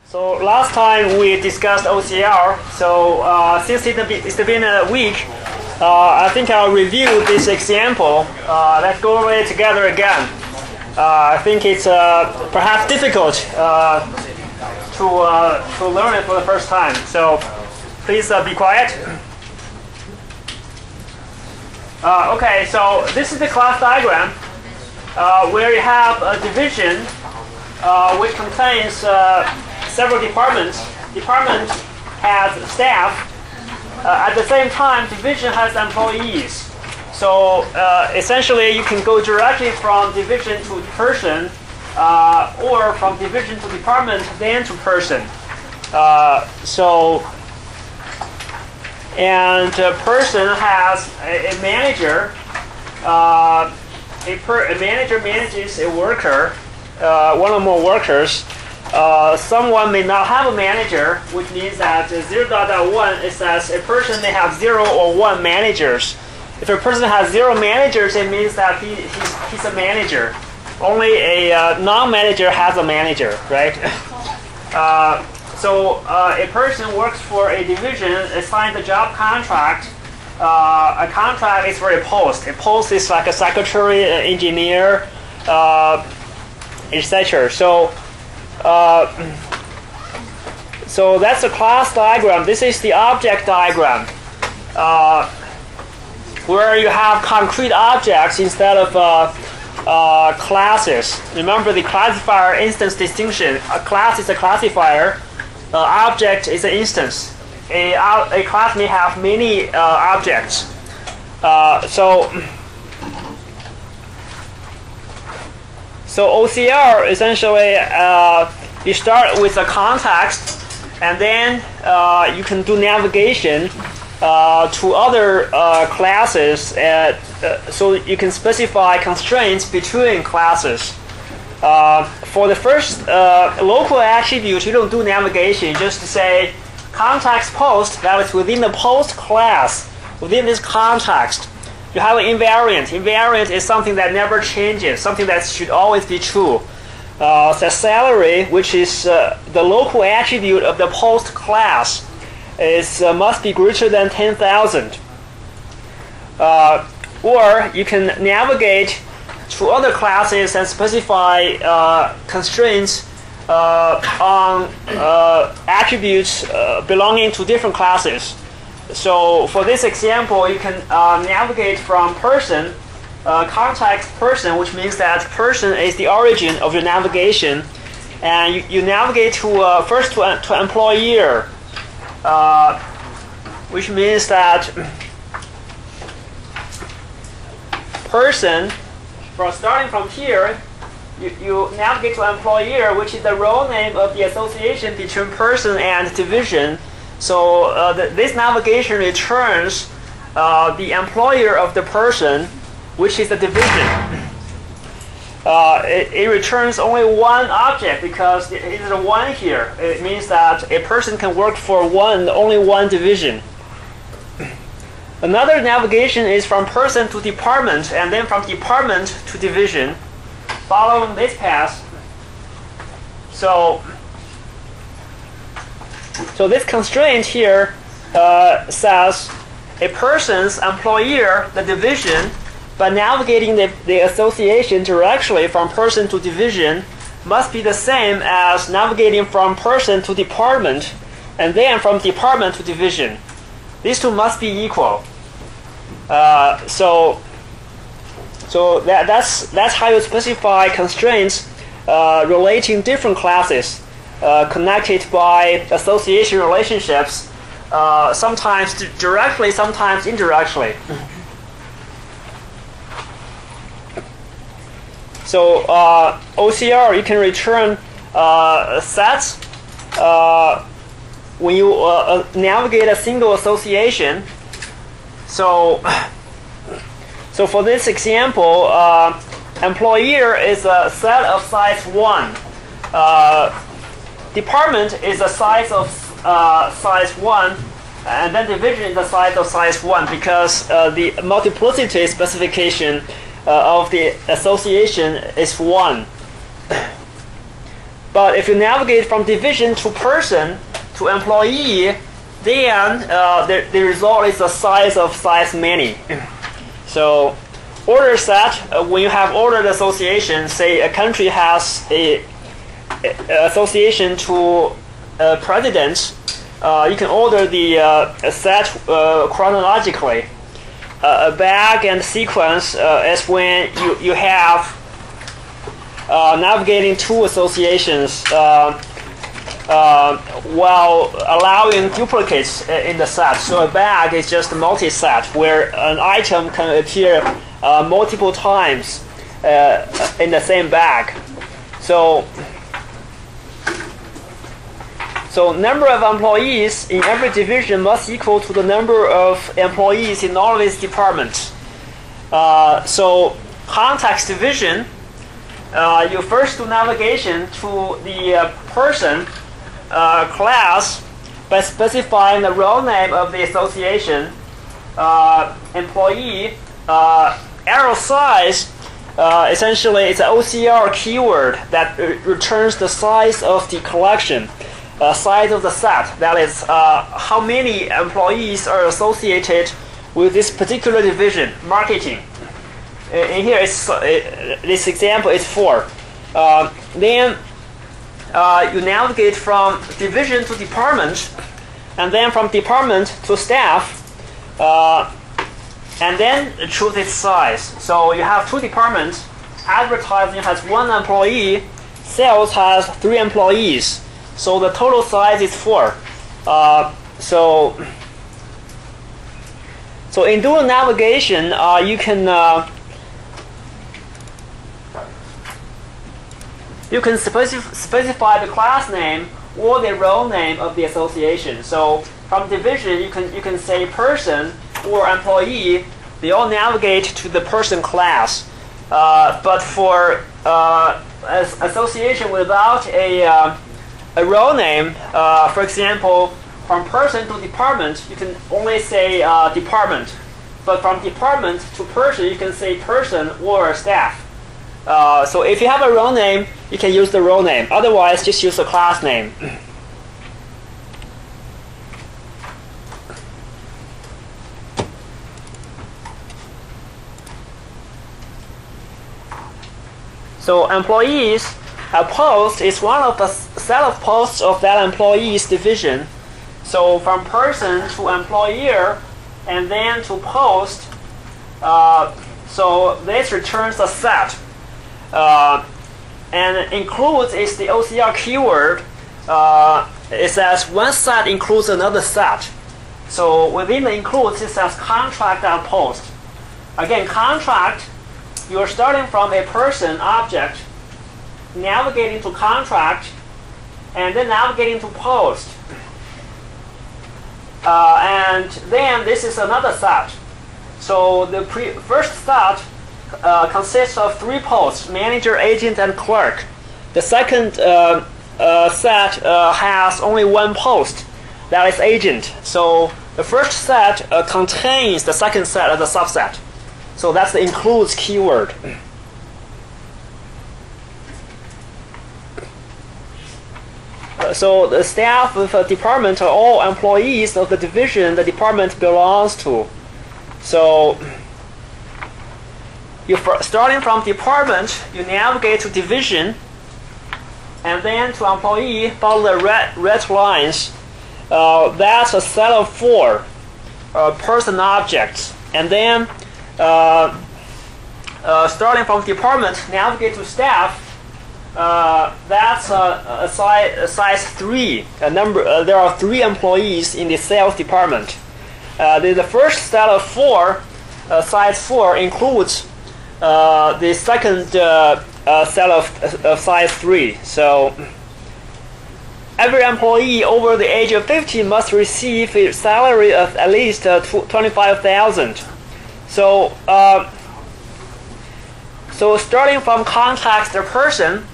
So last time we discussed OCR. So since it's been a week, I think I'll review this example. Let's go over it together again. I think it's perhaps difficult to learn it for the first time. So please be quiet. Okay, so this is the class diagram where you have a division which contains several departments. Department has staff. At the same time, division has employees. So essentially, you can go directly from division to person, or from division to department, then to person. And a person has a manager. A manager manages a worker, one or more workers. Someone may not have a manager, which means that 0.1 it says a person may have 0 or 1 managers. If a person has 0 managers, it means that he's a manager. Only a non-manager has a manager, right? So a person works for a division, assigned a job contract. A contract is for a post. A post is like a secretary, engineer, etc. So that's a class diagram. This is the object diagram, where you have concrete objects instead of classes. Remember the classifier instance distinction. A class is a classifier. Object is an instance. A class may have many objects. So OCR essentially, you start with a context, and then you can do navigation to other classes. So you can specify constraints between classes. For the first local attribute, you don't do navigation. Just say context post, that is within the post class, within this context. You have an invariant. Invariant is something that never changes, something that should always be true. The salary, which is the local attribute of the post class, must be greater than 10,000. Or you can navigate to other classes and specify constraints on attributes belonging to different classes. So for this example, you can navigate from person, context person, which means that person is the origin of your navigation, and you navigate to first to employer, which means that person, starting from here, you navigate to employer, which is the role name of the association between person and division. So this navigation returns the employer of the person, which is the division. It returns only one object because it is a 1 here. It means that a person can work for only one division. Another navigation is from person to department, and then from department to division, following this path. So this constraint here says a person's employer, the division, by navigating the association directly from person to division, must be the same as navigating from person to department, and then from department to division. These two must be equal. So that's how you specify constraints relating different classes connected by association relationships, sometimes directly, sometimes indirectly. So OCR, you can return sets when you navigate a single association. So for this example, employer is a set of size 1. Department is a size of size 1, and then division is a size of size 1 because the multiplicity specification of the association is 1. But if you navigate from division to person to employee, then the result is the size of size many. So order set, when you have ordered association, say a country has a association to president, you can order the set chronologically. A bag and sequence is when you have navigating two associations while allowing duplicates in the set. So a bag is just a multi-set where an item can appear multiple times in the same bag. So number of employees in every division must equal to the number of employees in all of its departments. So context division, you first do navigation to the person class by specifying the role name of the association, employee, arrow size. Essentially, it's an OCR keyword that returns the size of the collection. Size of the set, that is how many employees are associated with this particular division, marketing. In here, this example is 4. Then you navigate from division to department, and then from department to staff, and then choose its size. So you have 2 departments. Advertising has 1 employee, sales has 3 employees. So the total size is 4. So in dual navigation, you can specify the class name or the role name of the association. So from division, you can say person or employee. They all navigate to the person class. But for association without a role name, for example, from person to department, you can only say department. But from department to person, you can say person or staff. So if you have a role name, you can use the role name. Otherwise, just use the class name. So employees, a post is one of the set of posts of that employee's division. So from person to employer and then to post, so this returns a set. And includes is the OCR keyword. It says one set includes another set. So within the includes, it says contract and post. Again, contract, you're starting from a person object, navigating to contract, and then navigating to post. And then this is another set. So the first set consists of 3 posts: manager, agent, and clerk. The second set has only 1 post, that is agent. So the first set contains the second set as a subset. So that's the includes keyword. So the staff of a department are all employees of the division the department belongs to. So starting from department, you navigate to division, and then to employee, follow the red lines. That's a set of 4 person objects. And then starting from department, navigate to staff. That's a size 3. There are 3 employees in the sales department. The first set of 4, size 4, includes the second set of size 3. So every employee over the age of 50 must receive a salary of at least 25,000. So starting from context or person,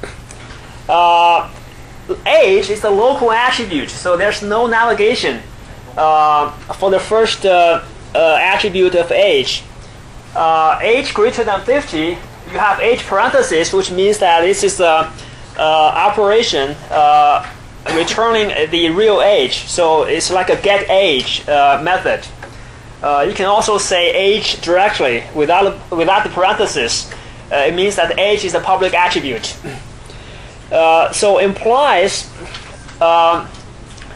age is a local attribute, so there's no navigation for the first attribute of age. Age greater than 50, you have age parentheses, which means that this is operation returning the real age. So it's like a get age method. You can also say age directly without the parenthesis. It means that age is a public attribute. So implies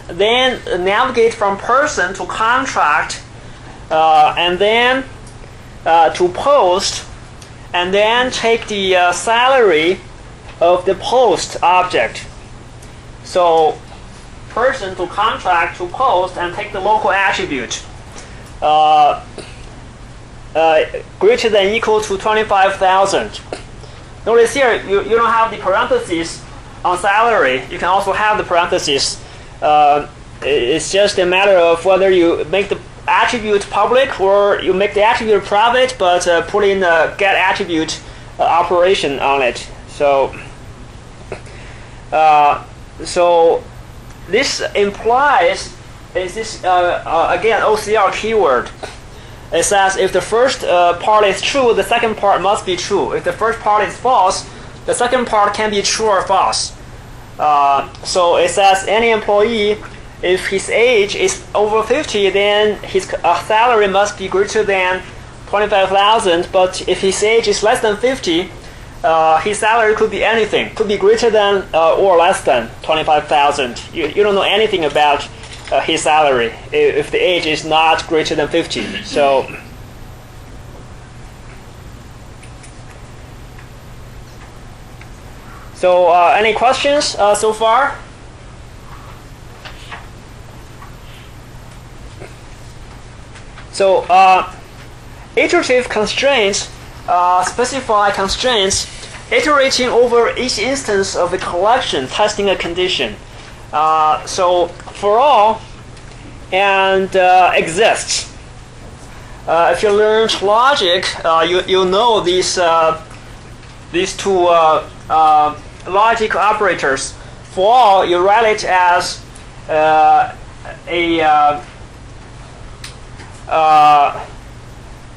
then navigate from person to contract, and then to post, and then take the salary of the post object. So person to contract to post and take the local attribute greater than equal to 25,000. Notice here you don't have the parentheses on salary. You can also have the parentheses. It's just a matter of whether you make the attribute public or you make the attribute private, but put in a get attribute operation on it. So this implies is this again OCR keyword. It says if the first part is true, the second part must be true. If the first part is false, the second part can be true or false. So it says any employee, if his age is over 50, then his salary must be greater than 25,000. But if his age is less than 50, his salary could be anything. Could be greater than or less than 25,000. You don't know anything about his salary if the age is not greater than 50. So any questions so far? So iterative constraints specify constraints iterating over each instance of the collection testing a condition. So for all and exists. If you learned logic, you know these two logic operators. For all, you write it as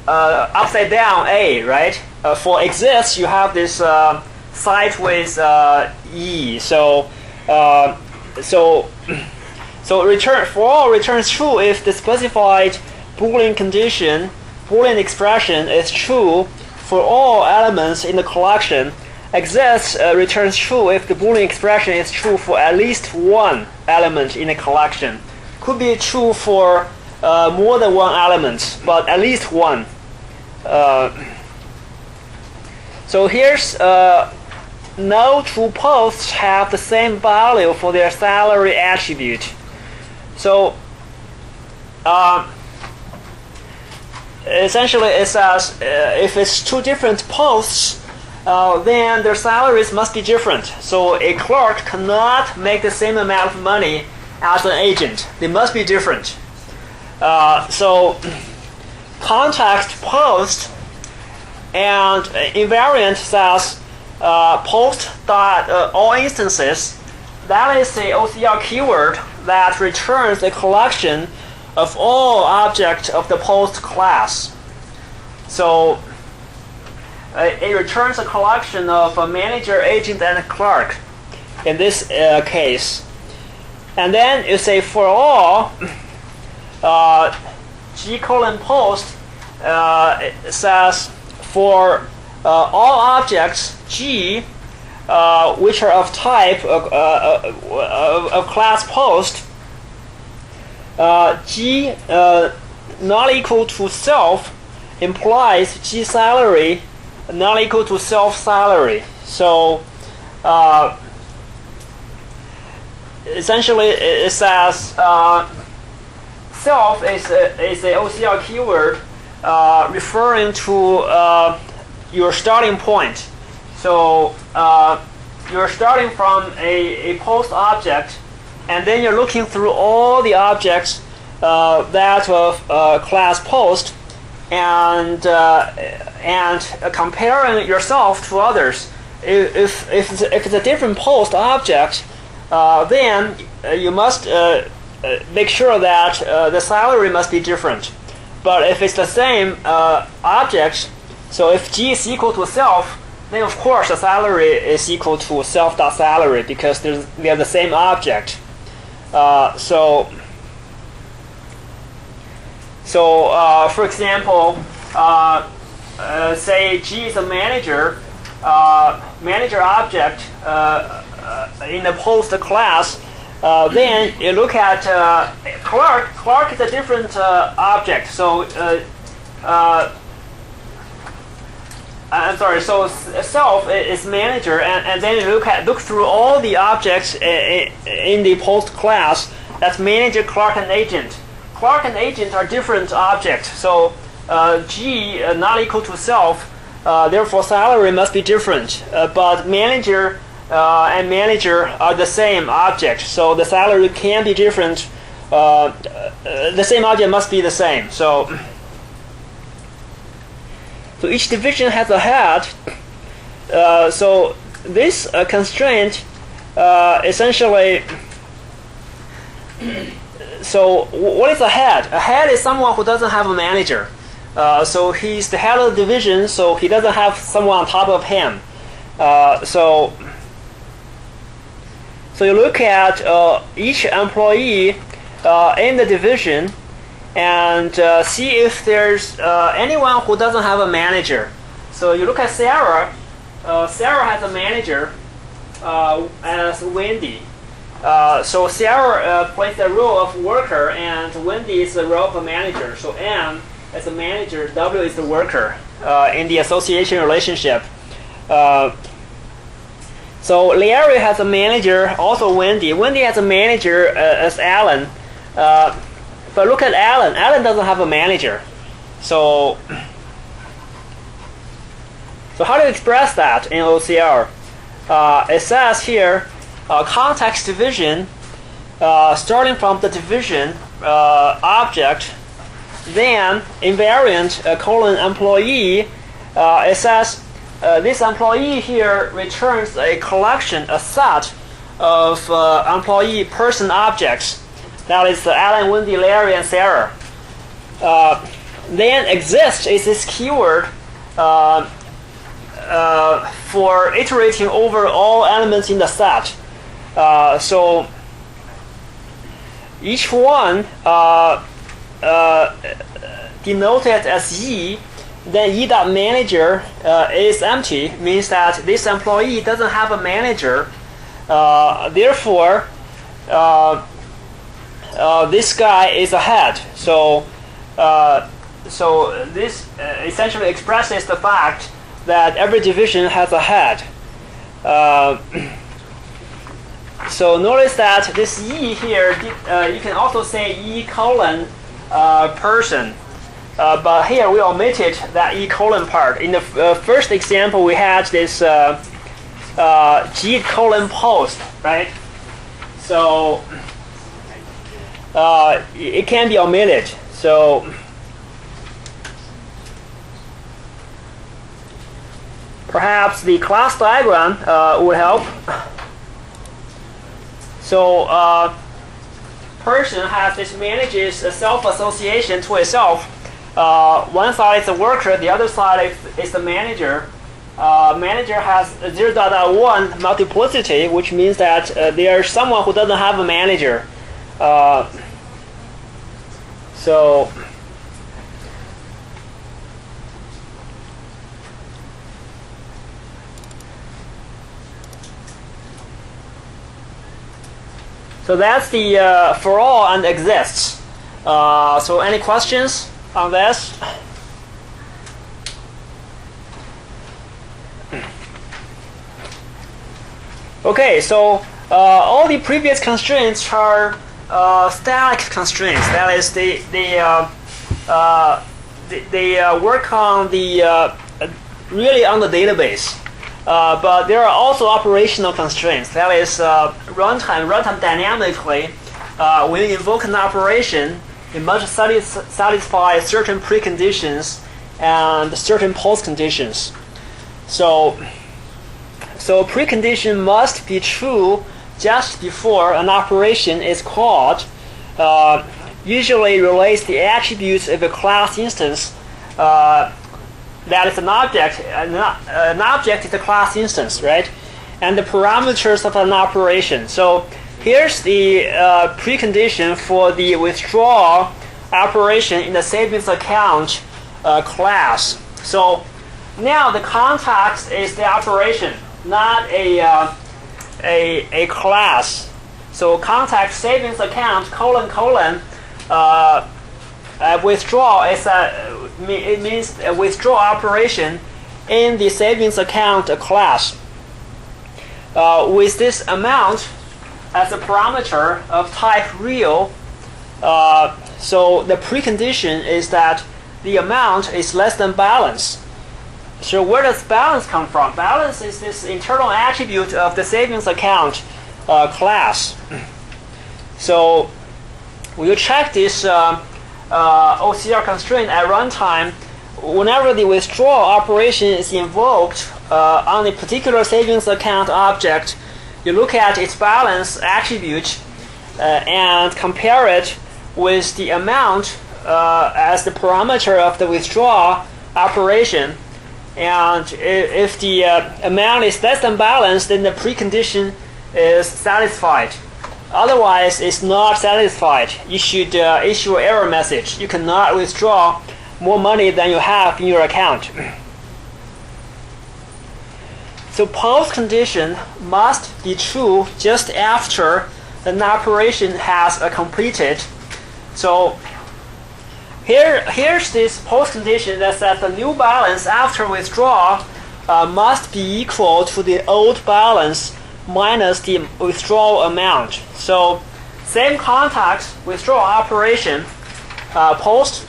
upside down A, right? For exists, you have this sideways E. So return for all returns true if the specified Boolean condition, Boolean expression is true for all elements in the collection. Exists returns true if the Boolean expression is true for at least one element in a collection. Could be true for more than one element, but at least one. So here's no true posts have the same value for their salary attribute. So essentially it says if it's two different posts, then their salaries must be different. So a clerk cannot make the same amount of money as an agent. They must be different. So context post and invariant says post dot all instances. That is the OCR keyword that returns a collection of all objects of the post class. So it returns a collection of a manager, agent, and a clerk in this case. And then you say for all G colon post it says for all objects G which are of type of class post, G not equal to self implies G salary not equal to self salary. So essentially it says self is a OCR keyword referring to your starting point. So you're starting from a post object, and then you're looking through all the objects that of class post, and comparing yourself to others. If it's a different post object, then you must make sure that the salary must be different. But if it's the same object, so if G is equal to self, then of course the salary is equal to self.salary because they're the same object. So for example, say G is a manager, manager object in the post class. Then you look at clerk. Clerk is a different object. So I'm sorry. So self is manager, and then you look through all the objects in the post class. That's manager, clerk, and agent. Clerk and agent are different objects. So G not equal to self. Therefore, salary must be different. But manager and manager are the same object. So the salary can be different. The same object must be the same. So each division has a head. So this constraint essentially. So what is a head? A head is someone who doesn't have a manager. So he's the head of the division, so he doesn't have someone on top of him. So you look at each employee in the division and see if there's anyone who doesn't have a manager. So you look at Sarah. Sarah has a manager as Wendy. So Sarah plays the role of worker, and Wendy is the role of a manager. So M is a manager, W is the worker in the association relationship. So Larry has a manager, also Wendy. Wendy has a manager as Alan. But look at Alan. Alan doesn't have a manager. So how do you express that in OCR? It says here, context division, starting from the division object, then invariant colon employee. It says this employee here returns a collection, a set of employee person objects. That is Alan, Wendy, Larry, and Sarah. Then exist is this keyword for iterating over all elements in the set. So each one denoted as E, then E.manager is empty, means that this employee doesn't have a manager. Therefore, this guy is a head. So this essentially expresses the fact that every division has a head. So notice that this E here, you can also say E colon person. But here we omitted that E colon part. In the first example, we had this G colon post, right? So it can be omitted. So perhaps the class diagram would help. So person has this manages a self-association to itself. One side is the worker, the other side is the manager. Manager has 0.1 multiplicity, which means that there's someone who doesn't have a manager. So that's the for all and exists. So any questions on this? Okay, so all the previous constraints are static constraints. That is, they work on the really on the database. But there are also operational constraints. That is, runtime dynamically. When you invoke an operation, it must satisfy certain preconditions and certain postconditions. So precondition must be true just before an operation is called. Usually relates the attributes of a class instance that is an object. An object is a class instance, right? And the parameters of an operation. So here's the precondition for the withdrawal operation in the savings account class. So now the context is the operation, not a class. So context savings account : withdrawal is it means a withdrawal operation in the savings account class with this amount as a parameter of type real. So the precondition is that the amount is less than balance. So where does balance come from? Balance is this internal attribute of the savings account class. So we check this OCR constraint at runtime. Whenever the withdrawal operation is invoked on a particular savings account object, you look at its balance attribute and compare it with the amount as the parameter of the withdrawal operation. And if the amount is less than balance, then the precondition is satisfied. Otherwise, it's not satisfied. You should issue an error message. You cannot withdraw more money than you have in your account. So post condition must be true just after an operation has completed. So here's this post condition that says the new balance after withdrawal must be equal to the old balance minus the withdrawal amount. So same context, withdrawal operation, post :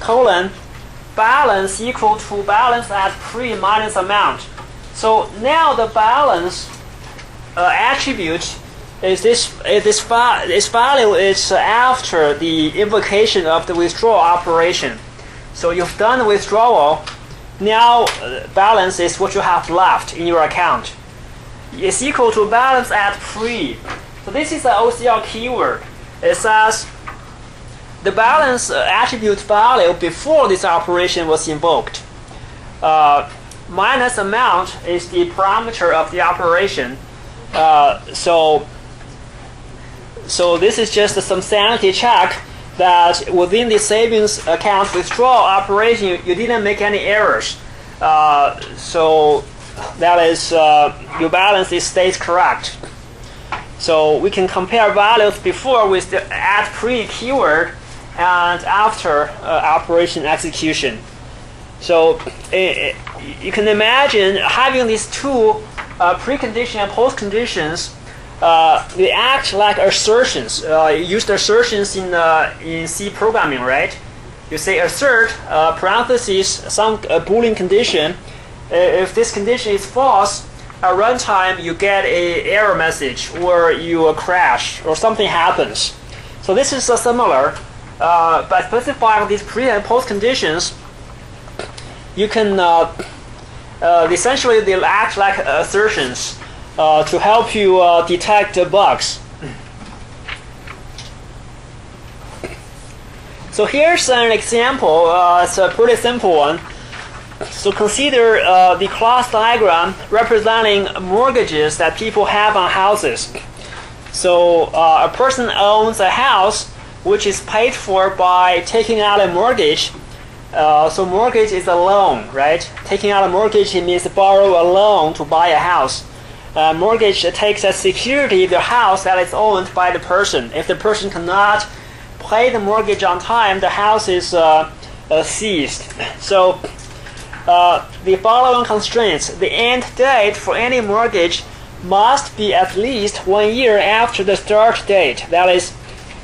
balance equal to balance at pre minus amount. So now the balance attribute is this value is after the invocation of the withdrawal operation. So you've done the withdrawal. Now balance is what you have left in your account. It's equal to balance at pre. So this is an OCR keyword. It says the balance attribute value before this operation was invoked. Minus amount is the parameter of the operation. So this is just some sanity check that within the savings account withdrawal operation you didn't make any errors. So that is your balance stays correct. So we can compare values before with the at pre keyword and after operation execution. So you can imagine having these two precondition and post conditions. They act like assertions. You use the assertions in C programming, right? You say assert parentheses some Boolean condition. If this condition is false, at runtime you get a error message or you crash or something happens. So this is similar. By specifying these pre and post conditions, you can essentially they'll act like assertions to help you detect bugs. So here's an example. It's a pretty simple one. So consider the class diagram representing mortgages that people have on houses. So a person owns a house which is paid for by taking out a mortgage. So mortgage is a loan, right? Taking out a mortgage, it means to borrow a loan to buy a house. Mortgage takes as security the house that is owned by the person. If the person cannot pay the mortgage on time, the house is seized. So the following constraints: the end date for any mortgage must be at least 1 year after the start date. That is,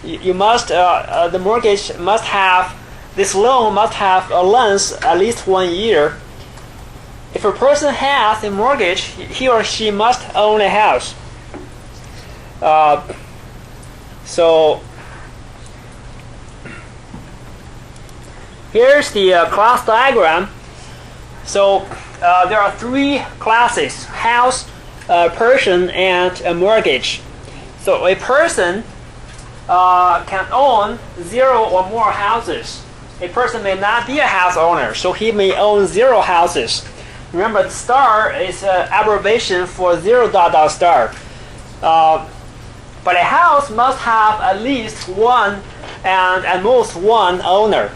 you must the mortgage must have, this loan must have a length at least 1 year. If a person has a mortgage, he or she must own a house. So here's the class diagram. So there are three classes: house, person, and a mortgage. So a person can own 0 or more houses. a person may not be a house owner, so he may own 0 houses. Remember, the star is an abbreviation for 0 dot dot star. But a house must have at least one and at most one owner.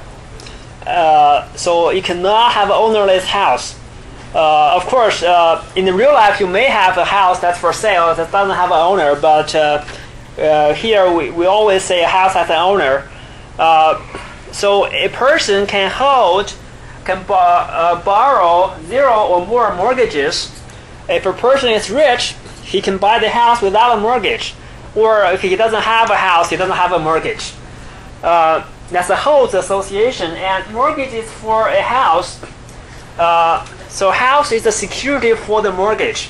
So you cannot have an ownerless house. Of course, in the real life, you may have a house that's for sale that doesn't have an owner, but here we always say a house has an owner. So a person can borrow 0 or more mortgages. If a person is rich, he can buy the house without a mortgage. Or if he doesn't have a house, he doesn't have a mortgage. That's a host association, and mortgage is for a house. So house is the security for the mortgage.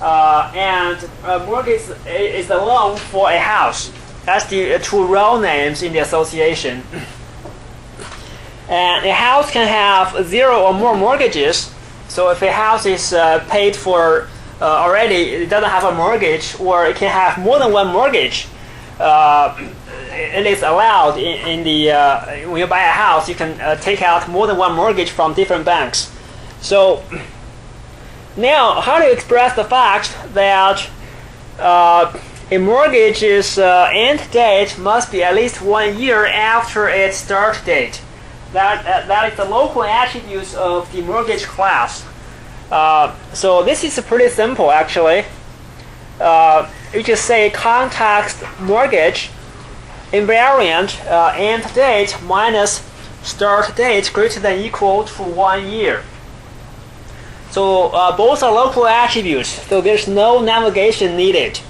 And mortgage is a loan for a house. That's the 2 role names in the association. And a house can have 0 or more mortgages. So if a house is paid for already, it doesn't have a mortgage, or it can have more than one mortgage. It is allowed in the when you buy a house, you can take out more than one mortgage from different banks. So now, how do you express the fact that a mortgage's end date must be at least 1 year after its start date? That is the local attributes of the mortgage class. So this is pretty simple, actually. You just say context mortgage invariant end date minus start date greater than or equal to 1 year. So both are local attributes, so there's no navigation needed.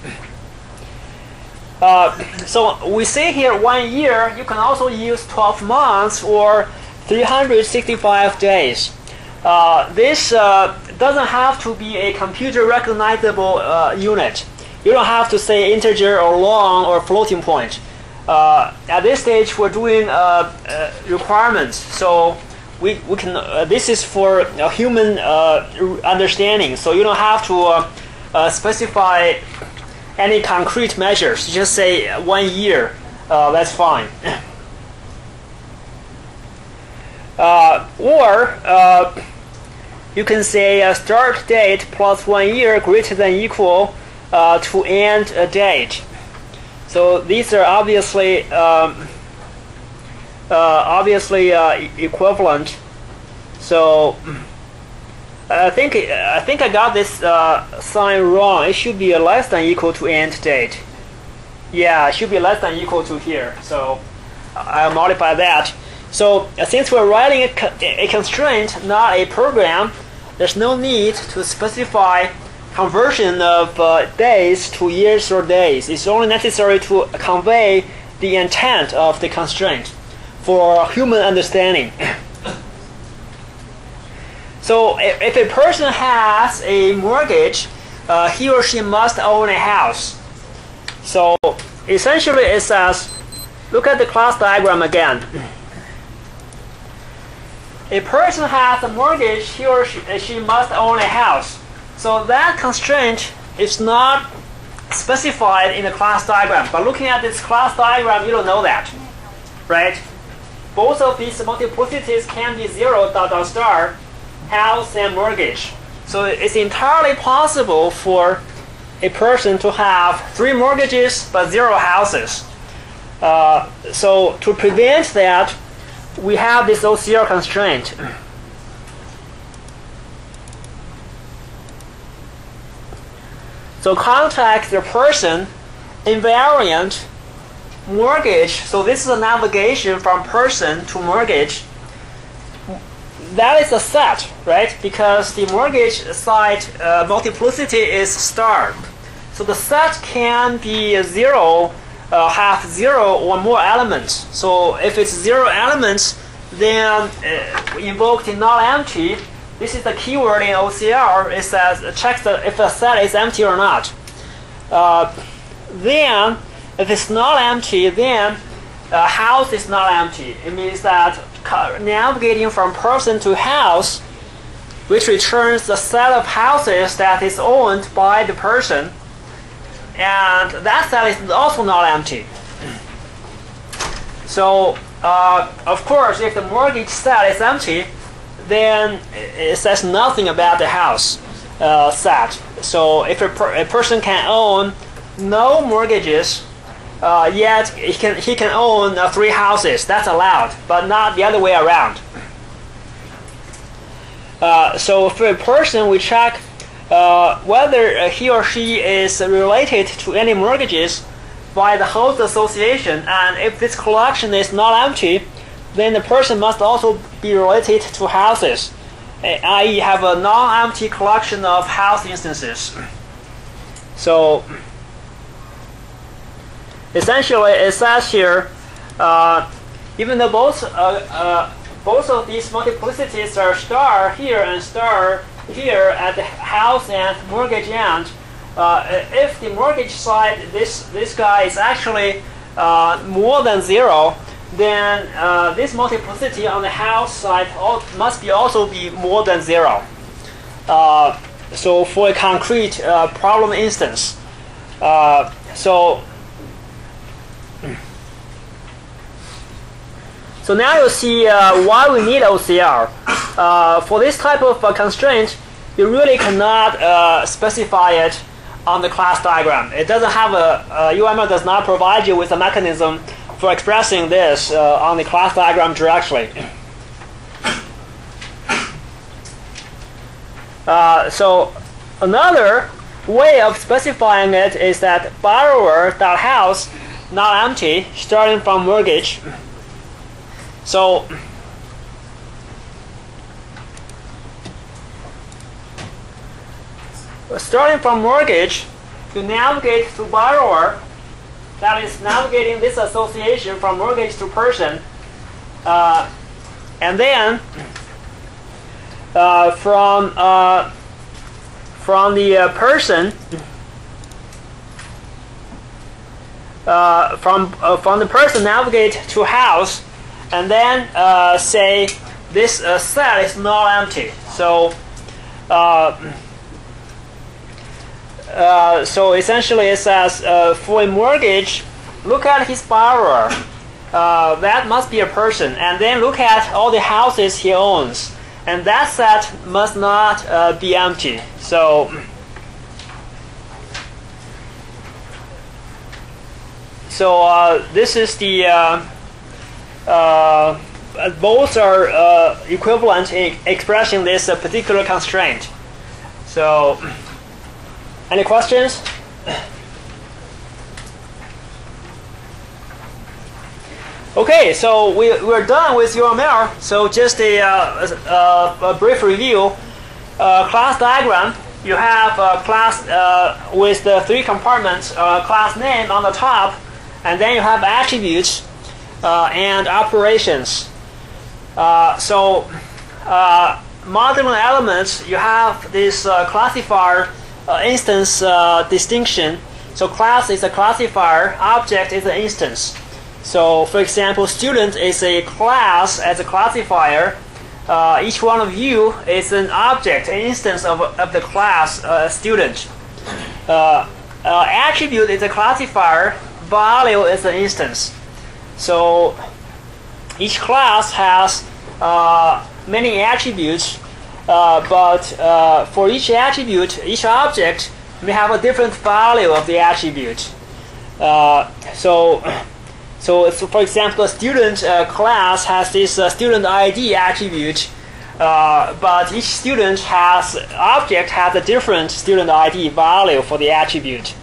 So we say here 1 year. You can also use 12 months or 365 days. This doesn't have to be a computer recognizable unit. You don't have to say integer or long or floating point. At this stage, we're doing requirements. So we can. This is for human understanding. So you don't have to specify any concrete measures. You just say 1 year. That's fine. Or you can say start date plus 1 year greater than or equal to end date. So these are obviously equivalent. So I think I got this sign wrong. It should be less than or equal to end date. Yeah, it should be less than or equal to here. So I'll modify that. So since we're writing a constraint, not a program, there's no need to specify conversion of days to years or days. It's only necessary to convey the intent of the constraint for human understanding. So if a person has a mortgage, he or she must own a house. So essentially it says, look at the class diagram again. A person has a mortgage, he or she must own a house. So that constraint is not specified in the class diagram. But looking at this class diagram, you don't know that, right? Both of these multiplicities can be 0 dot dot star, house and mortgage. So it's entirely possible for a person to have 3 mortgages but 0 houses. So to prevent that, we have this OCR constraint. So contact the person invariant mortgage. So this is a navigation from person to mortgage. That is a set, right? Because the mortgage side multiplicity is star. So the set can be 0, have 0 or more elements. So if it's 0 elements, then we invoke the not empty. This is the keyword in OCR. It says checks if the set is empty or not. Then, if it's not empty, then house is not empty. It means that navigating from person to house, which returns the set of houses that is owned by the person, and that set is also not empty. So of course, if the mortgage set is empty, then it says nothing about the house set. So if a person can own no mortgages, yet he can own 3 houses, that's allowed, but not the other way around. So for a person, we check whether he or she is related to any mortgages by the host association, and if this collection is not empty, then the person must also be related to houses, i.e. have a non-empty collection of house instances. So essentially it says here, even though both of these multiplicities are star here and star here at the house and mortgage end, if the mortgage side, this guy is actually more than 0, then this multiplicity on the house side must also be more than 0. So for a concrete problem instance, so now you see why we need OCR. For this type of constraint, you really cannot specify it on the class diagram. It doesn't have UML does not provide you with a mechanism for expressing this on the class diagram directly. So another way of specifying it is that borrower.house not empty starting from mortgage. So starting from mortgage, you navigate to borrower, that is navigating this association from mortgage to person, and then from the person, from the person navigate to house, and then say this set is not empty. So so essentially it says for a mortgage, look at his borrower. That must be a person, and then look at all the houses he owns, and that set must not be empty. So this is the both are equivalent in expressing this particular constraint. So any questions? Okay, so we're done with UML. So just a brief review. Class diagram. You have a class with the 3 compartments, class name on the top, and then you have attributes and operations. Modeling elements, you have this classifier instance distinction. So class is a classifier, object is an instance. So for example, student is a class as a classifier. Each one of you is an object, an instance of the class student. Attribute is a classifier, value is an instance. So each class has many attributes, but for each attribute, each object may have a different value of the attribute. So for example, a student class has this student ID attribute, but each student object has a different student ID value for the attribute.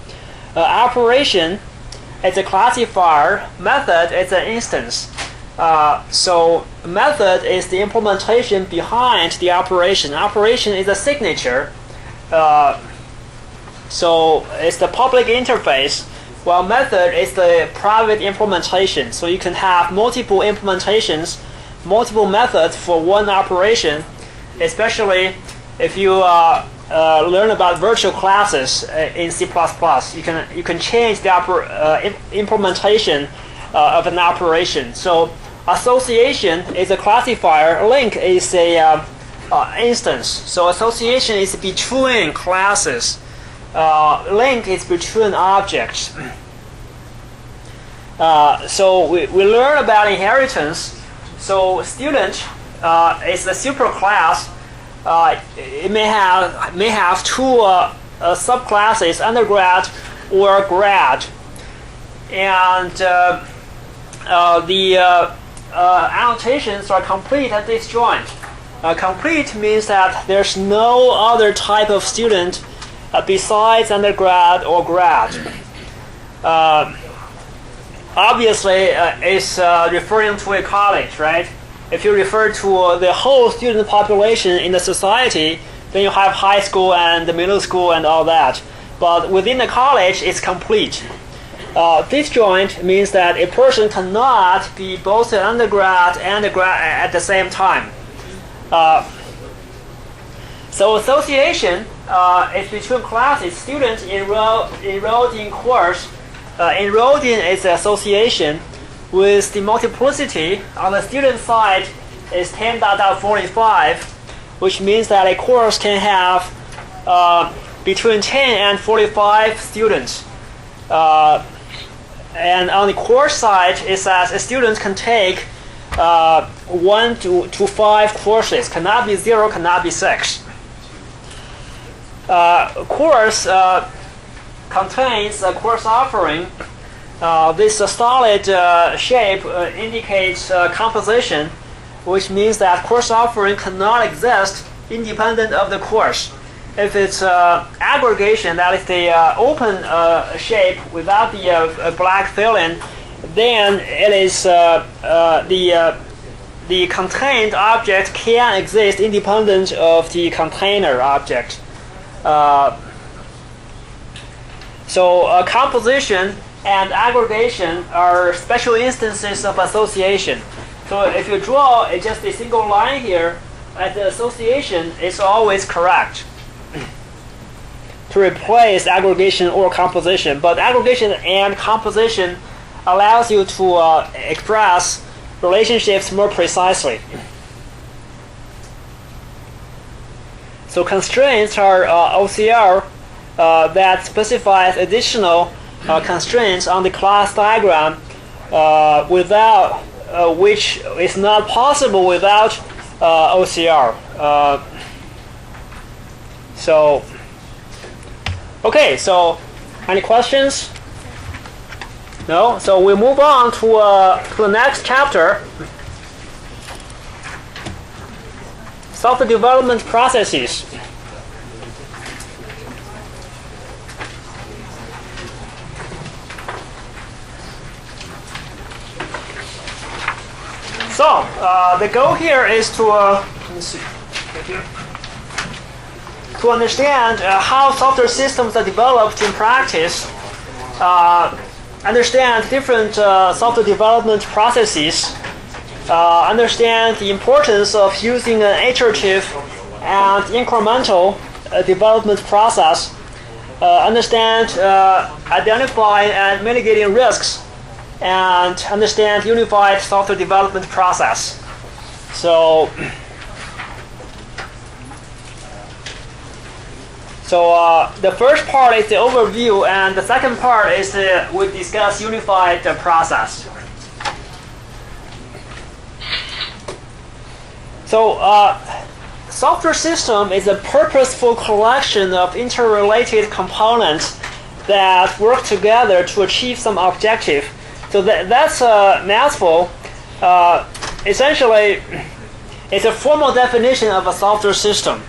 Operation is a classifier, method is an instance. So method is the implementation behind the operation. Operation is a signature. So it's the public interface, while method is the private implementation. So you can have multiple implementations, multiple methods for one operation, especially if you learn about virtual classes in C++. You can change the implementation of an operation. So association is a classifier, link is a instance. So association is between classes. Link is between objects. So we learn about inheritance. So student is a superclass. It may have two subclasses, undergrad or grad, and the annotations are complete at this joint. Complete means that there's no other type of student besides undergrad or grad. Obviously, it's referring to a college, right? If you refer to the whole student population in the society, then you have high school and the middle school and all that. But within the college, it's complete. Disjoint means that a person cannot be both an undergrad and a grad at the same time. So association is between classes. Students enrolled in course. Enrolled in is association with the multiplicity on the student side is 10.45, which means that a course can have between 10 and 45 students. And on the course side, it says a student can take 1 to 5 courses. Cannot be 0, cannot be 6. Course contains a course offering. This solid shape indicates composition, which means that course offering cannot exist independent of the course. If it's aggregation, that is the open shape without the black fill-in, then it is the contained object can exist independent of the container object. So composition and aggregation are special instances of association. So if you draw just a single line here, at the association is always correct to replace aggregation or composition. But aggregation and composition allows you to express relationships more precisely. So constraints are OCR that specifies additional constraints on the class diagram without which is not possible without OCR. Okay, so any questions? No? So we move on to the next chapter. Software development processes. So the goal here is to let's see, to understand how software systems are developed in practice, understand different software development processes, understand the importance of using an iterative and incremental development process, understand identifying and mitigating risks, and understand unified software development process. So the first part is the overview, and the second part is we discuss unified process. So software system is a purposeful collection of interrelated components that work together to achieve some objective. So that's a mouthful. Essentially, it's a formal definition of a software system.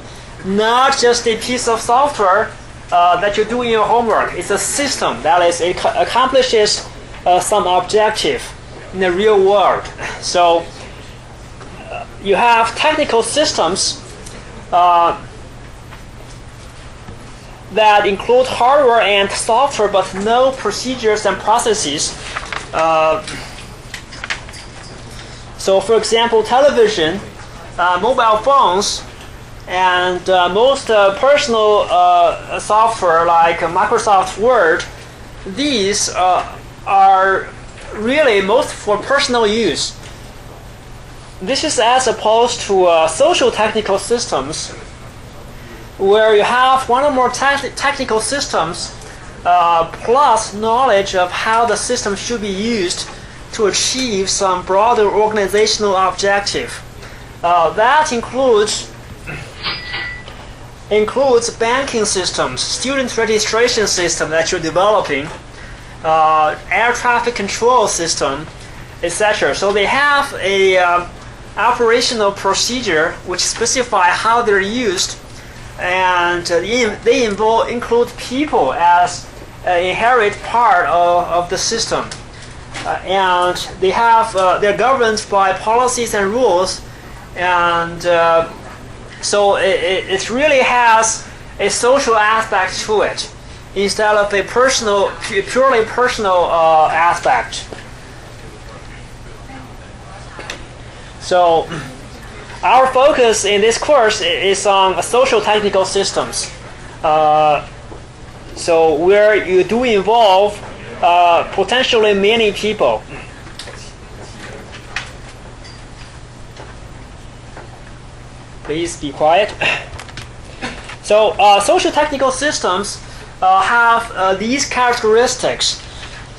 Not just a piece of software that you do in your homework. It's a system that it accomplishes some objective in the real world. So you have technical systems that include hardware and software, but no procedures and processes. So for example, television, mobile phones, and most personal software like Microsoft Word, these are really most for personal use. This is as opposed to social technical systems, where you have one or more technical systems plus knowledge of how the system should be used to achieve some broader organizational objective. That includes banking systems, student registration system that you're developing, air traffic control system, etc. So they have a operational procedure which specify how they're used, and they include people as an inherent part of the system. And they have they're governed by policies and rules, and so it really has a social aspect to it instead of a purely personal aspect. So our focus in this course is on social technical systems. So where you do involve potentially many people. Please be quiet. So social technical systems have these characteristics.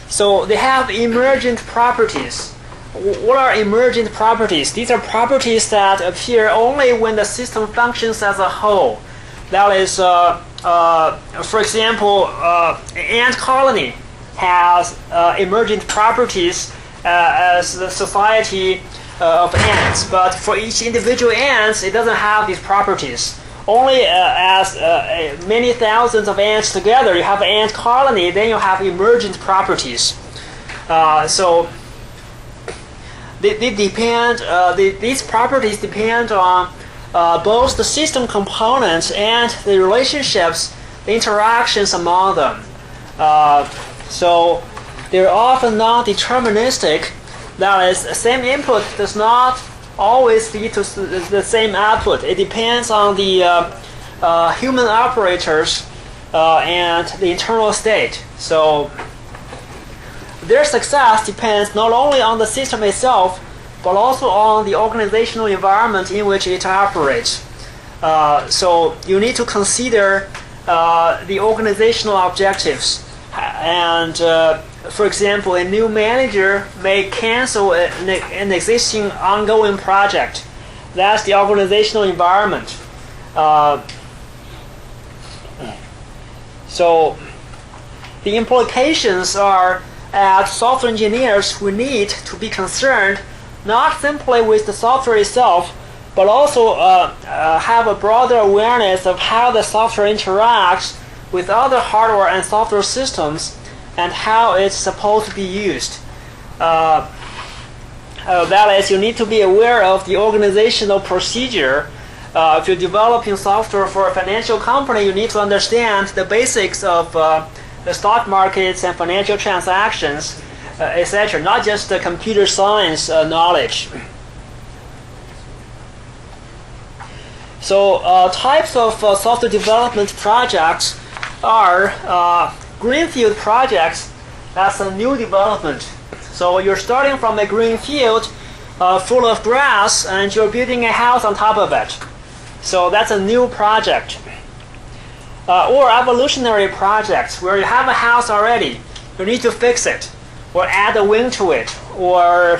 So they have emergent properties. What are emergent properties? These are properties that appear only when the system functions as a whole. That is, for example, an ant colony has emergent properties as the society of ants, but for each individual ants, it doesn't have these properties. Only as many thousands of ants together, you have an ant colony, then you have emergent properties. So they depend. These properties depend on both the system components and the relationships, the interactions among them. So they're often non-deterministic. That is, the same input does not always lead to the same output. It depends on the human operators and the internal state. So their success depends not only on the system itself, but also on the organizational environment in which it operates. So you need to consider the organizational objectives. And for example, a new manager may cancel an existing ongoing project. That's the organizational environment. So the implications are that software engineers will need to be concerned not simply with the software itself, but also have a broader awareness of how the software interacts with other hardware and software systems and how it's supposed to be used. That is, you need to be aware of the organizational procedure. If you're developing software for a financial company, you need to understand the basics of the stock markets and financial transactions, etc., not just the computer science knowledge. So types of software development projects are greenfield projects. That's a new development. So you're starting from a green field full of grass and you're building a house on top of it. So that's a new project. Or evolutionary projects where you have a house already. You need to fix it, or add a wing to it, or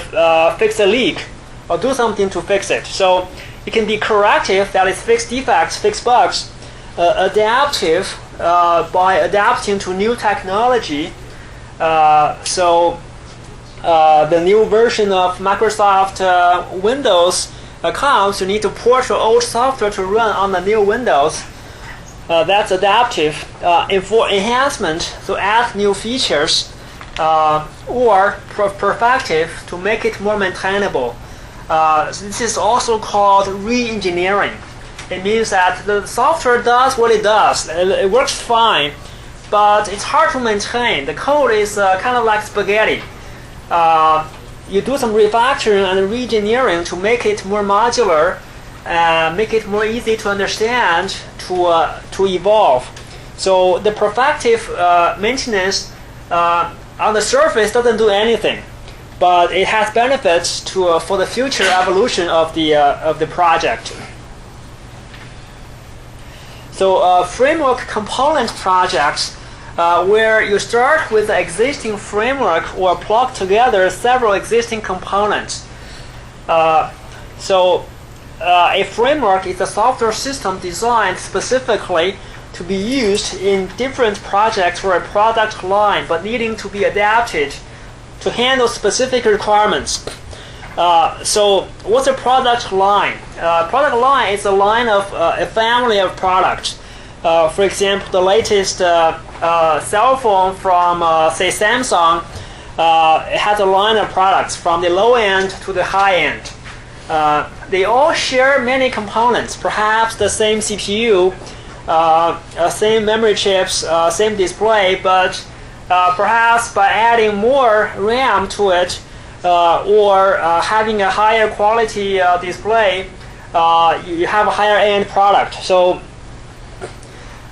fix a leak, or do something to fix it. So it can be corrective, that is fix defects, fix bugs. Adaptive, by adapting to new technology. So the new version of Microsoft Windows comes, you need to port your old software to run on the new Windows. That's adaptive. For enhancement, so add new features, or perfective, to make it more maintainable. This is also called re-engineering. It means that the software does what it does. It works fine, but it's hard to maintain. The code is kind of like spaghetti. You do some refactoring and re-engineering to make it more modular, make it more easy to understand, to evolve. So the perfective maintenance on the surface doesn't do anything, but it has benefits to for the future evolution of the project. So framework component projects where you start with the existing framework or plug together several existing components. A framework is a software system designed specifically to be used in different projects for a product line, but needing to be adapted to handle specific requirements. So what's a product line? Product line is a line of a family of products. For example, the latest cell phone from, say, Samsung, it has a line of products from the low end to the high end. They all share many components, perhaps the same CPU, same memory chips, same display, but perhaps by adding more RAM to it or having a higher quality display, you have a higher end product. So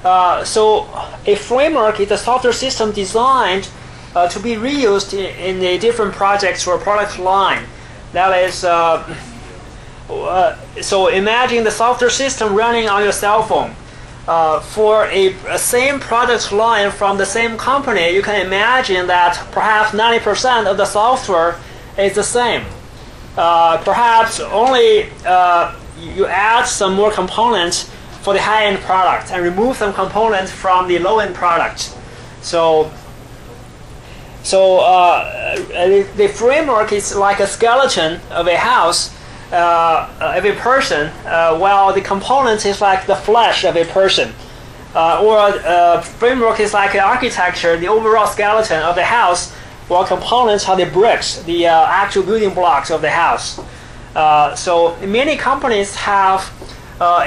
a framework is a software system designed to be reused in the different projects or product line. That is, so imagine the software system running on your cell phone. For a same product line from the same company, you can imagine that perhaps 90% of the software is the same. Perhaps only you add some more components for the high-end product and remove some components from the low-end product. So the framework is like a skeleton of a house, of a person, while the components is like the flesh of a person. Or framework is like an architecture, the overall skeleton of the house, while components are the bricks, the actual building blocks of the house. So many companies have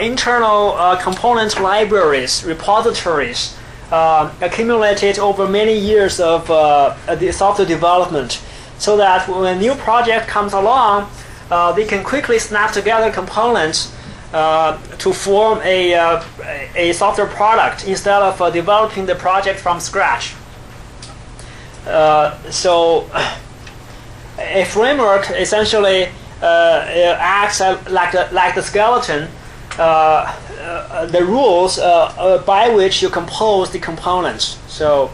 internal component libraries, repositories, accumulated over many years of the software development, so that when a new project comes along, they can quickly snap together components to form a software product instead of developing the project from scratch. So a framework essentially acts like the skeleton, the rules by which you compose the components. So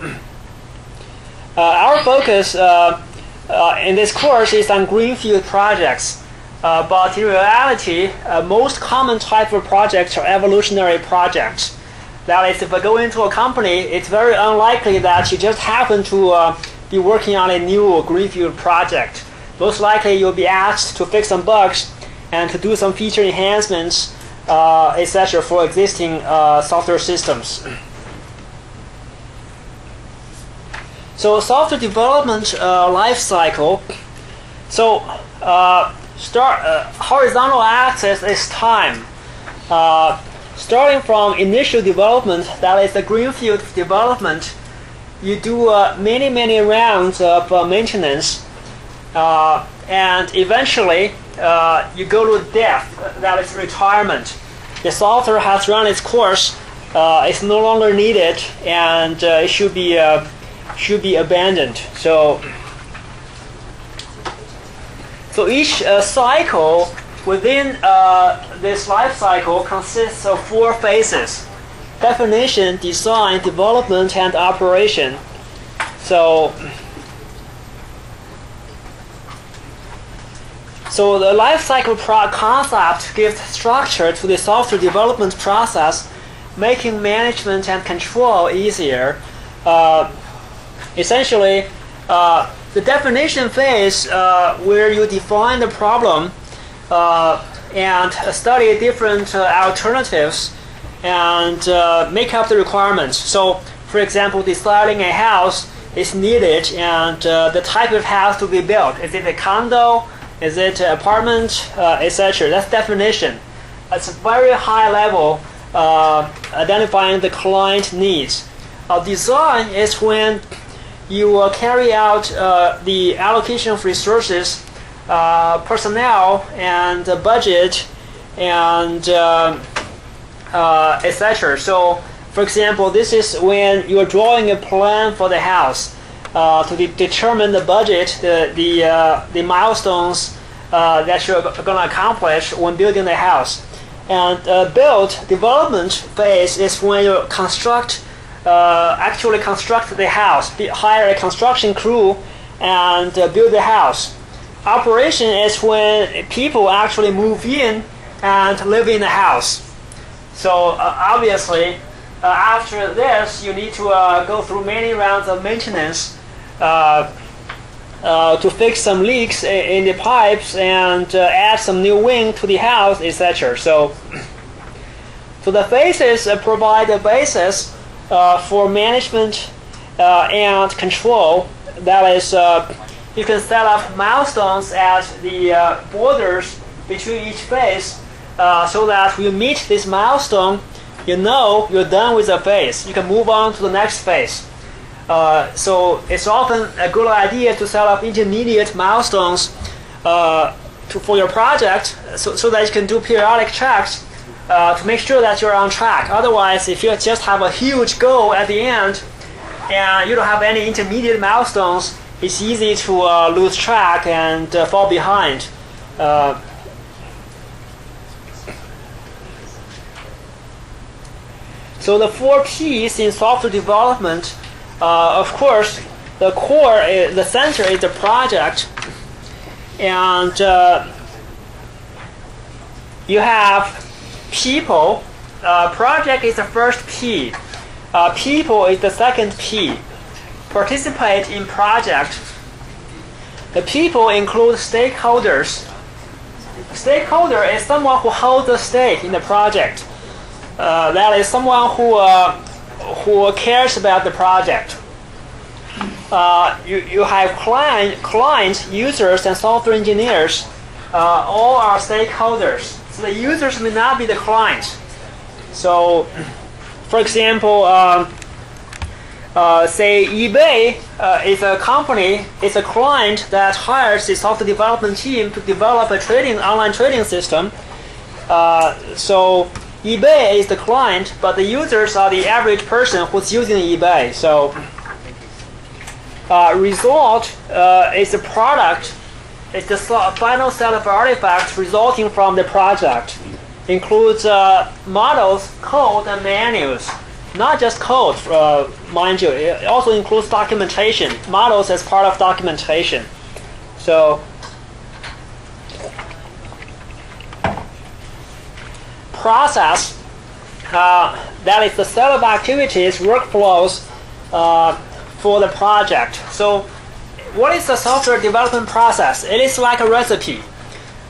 our focus in this course is on greenfield projects. But in reality, most common type of projects are evolutionary projects. That is, if I go into a company, it's very unlikely that you just happen to be working on a new greenfield project. Most likely, you'll be asked to fix some bugs and to do some feature enhancements, etc., for existing software systems. So, software development life cycle. So, horizontal axis is time. Starting from initial development, that is the greenfield development, you do many rounds of maintenance, and eventually you go to death, that is retirement. The software has run its course, it's no longer needed, and it should be abandoned. So each cycle within this life cycle consists of 4 phases: definition, design, development, and operation. So the life cycle concept gives structure to the software development process, making management and control easier. Essentially, the definition phase, where you define the problem and study different alternatives and make up the requirements. So, for example, deciding a house is needed and the type of house to be built. Is it a condo? Is it an apartment? Etc. That's definition. That's a very high level identifying the client needs. Design is when you carry out the allocation of resources, personnel, and budget, and etc. So, for example, this is when you are drawing a plan for the house to determine the budget, the milestones that you're going to accomplish when building the house. And development phase is when you construct actually construct the house, hire a construction crew, and build the house. Operation is when people actually move in and live in the house. So obviously, after this, you need to go through many rounds of maintenance to fix some leaks in the pipes and add some new wing to the house, etc. So the phases provide a basis for management and control. That is, you can set up milestones at the borders between each phase so that when you meet this milestone, you know you're done with the phase. You can move on to the next phase. So it's often a good idea to set up intermediate milestones for your project so that you can do periodic checks to make sure that you're on track. Otherwise, if you just have a huge goal at the end and you don't have any intermediate milestones, it's easy to lose track and fall behind. So the 4 P's in software development, of course, the core, the center is the project, and you have people. Project is the first P. People is the second P. Participate in project. The people include stakeholders. Stakeholder is someone who holds a stake in the project. That is someone who cares about the project. You have clients, users, and software engineers. All are stakeholders. So the users may not be the clients. So, for example, say eBay is a company, it's a client that hires the software development team to develop a online trading system. So eBay is the client, but the users are the average person who's using eBay. So result is the product. It's the final set of artifacts resulting from the project. Includes models, code, and manuals. Not just code, mind you. It also includes documentation. Models as part of documentation. So process, that is the set of activities, workflows for the project. So what is the software development process? It is like a recipe.